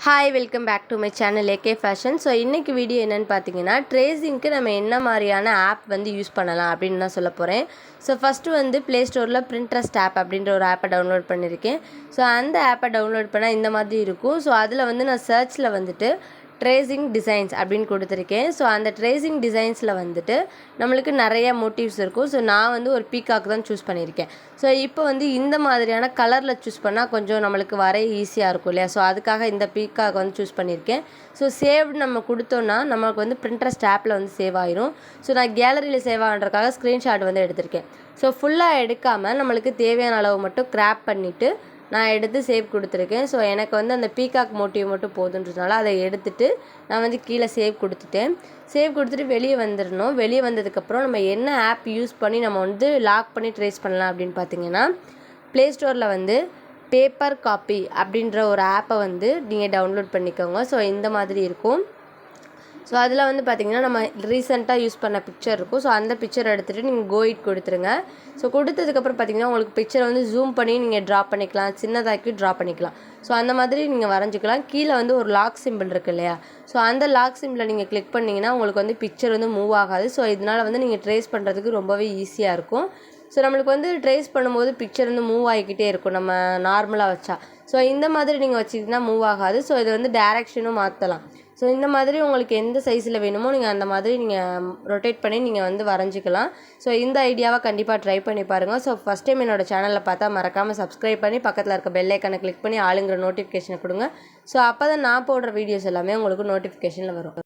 Hi welcome back to my channel AK fashion. So இன்றைக்கி video என்னென்னு பார்த்தீங்கன்னா, ட்ரேசிங்க்கு நம்ம என்ன மாதிரியான ஆப் வந்து யூஸ் பண்ணலாம் அப்படின்னு தான் சொல்ல போகிறேன். ஸோ ஃபஸ்ட்டு வந்து ப்ளே ஸ்டோரில் பிரிண்ட்ரெஸ்ட் ஆப் அப்படின்ற ஒரு ஆப்பை டவுன்லோட் பண்ணியிருக்கேன். ஸோ அந்த ஆப்பை டவுன்லோட் பண்ணால் இந்த மாதிரி இருக்கும். ஸோ அதில் வந்து நான் சர்ச்சில் வந்துட்டு ட்ரேசிங் டிசைன்ஸ் அப்படின்னு கொடுத்துருக்கேன். ஸோ அந்த ட்ரேசிங் டிசைன்ஸில் வந்துட்டு நம்மளுக்கு நிறைய மோட்டிவ்ஸ் இருக்கும். ஸோ நான் வந்து ஒரு பீகாக் தான் சூஸ் பண்ணியிருக்கேன். ஸோ இப்போ வந்து இந்த மாதிரியான கலரில் சூஸ் பண்ணால் கொஞ்சம் நம்மளுக்கு வரைய ஈஸியாக இருக்கும் இல்லையா? ஸோ அதுக்காக இந்த பீகாக் வந்து சூஸ் பண்ணியிருக்கேன். ஸோ சேவ்டு நம்ம கொடுத்தோன்னா நமக்கு வந்து பிரிண்ட்ரெஸ்ட் ஆப்பில் வந்து சேவ் ஆயிரும். ஸோ நான் கேலரியில் சேவ் ஆகிறதுக்காக ஸ்க்ரீன்ஷாட் வந்து எடுத்திருக்கேன். ஸோ ஃபுல்லாக எடுக்காமல் நம்மளுக்கு தேவையான அளவு மட்டும் கிராப் பண்ணிவிட்டு நான் எடுத்து சேவ் கொடுத்துருக்கேன். ஸோ எனக்கு வந்து அந்த பீகாக் மோட்டிவ் மட்டும் போதுன்றதுனால அதை எடுத்துகிட்டு நான் வந்து கீழே சேவ் கொடுத்துட்டேன். சேவ் கொடுத்துட்டு வெளியே வந்துடணும். வெளியே வந்ததுக்கப்புறம் நம்ம என்ன ஆப் யூஸ் பண்ணி நம்ம வந்து லாக் பண்ணி ட்ரேஸ் பண்ணலாம் அப்படின்னு பார்த்தீங்கன்னா, ப்ளே ஸ்டோரில் வந்து பேப்பர் காப்பி அப்படின்ற ஒரு ஆப்பை வந்து நீங்கள் டவுன்லோட் பண்ணிக்கோங்க. ஸோ இந்த மாதிரி இருக்கும். ஸோ அதில் வந்து பார்த்திங்கன்னா நம்ம ரீசெண்டாக யூஸ் பண்ண பிக்சர் இருக்கும். ஸோ அந்த பிக்சர் எடுத்துகிட்டு நீங்கள் கோ இட் கொடுத்துருங்க. ஸோ கொடுத்ததுக்கப்புறம் பார்த்திங்கன்னா உங்களுக்கு பிக்சரை வந்து ஜூம் பண்ணி நீங்கள் ட்ரா பண்ணிக்கலாம், சின்னதாக்கி ட்ரா பண்ணிக்கலாம். ஸோ அந்த மாதிரி நீங்கள் வரைஞ்சிக்கலாம். கீழே வந்து ஒரு லாக் சிம்பிள் இருக்குது இல்லையா? ஸோ அந்த லாக் சிம்பிளை நீங்கள் கிளிக் பண்ணிங்கன்னா உங்களுக்கு வந்து பிக்சர் வந்து மூவ் ஆகாது. ஸோ இதனால் வந்து நீங்கள் ட்ரேஸ் பண்ணுறதுக்கு ரொம்பவே ஈஸியாக இருக்கும். ஸோ நம்மளுக்கு வந்து ட்ரேஸ் பண்ணும்போது பிக்சர் வந்து மூவ் ஆகிக்கிட்டே இருக்கும் நம்ம நார்மலாக வச்சா. ஸோ இந்த மாதிரி நீங்கள் வச்சிங்கன்னா மூவ் ஆகாது. ஸோ இதை வந்து டேரெக்ஷனும் மாற்றலாம். ஸோ இந்த மாதிரி உங்களுக்கு எந்த சைஸில் வேணுமோ நீங்கள் அந்த மாதிரி நீங்கள் ரொட்டேட் பண்ணி நீங்கள் வந்து வரைஞ்சிக்கலாம். ஸோ இந்த ஐடியாவை கண்டிப்பாக ட்ரை பண்ணி பாருங்கள். ஸோ ஃபஸ்ட் டைம் என்னோடய சேனலில் பார்த்தா மறக்காமல் சப்ஸ்கிரைப் பண்ணி பக்கத்தில் இருக்க பெல் ஐக்கனை கிளிக் பண்ணி ஆளுங்கிற நோட்டிஃபிகேஷனை கொடுங்க. ஸோ அப்போ தான் நான் போடுற வீடியோஸ் எல்லாமே உங்களுக்கு நோட்டிஃபிகேஷனில் வரும்.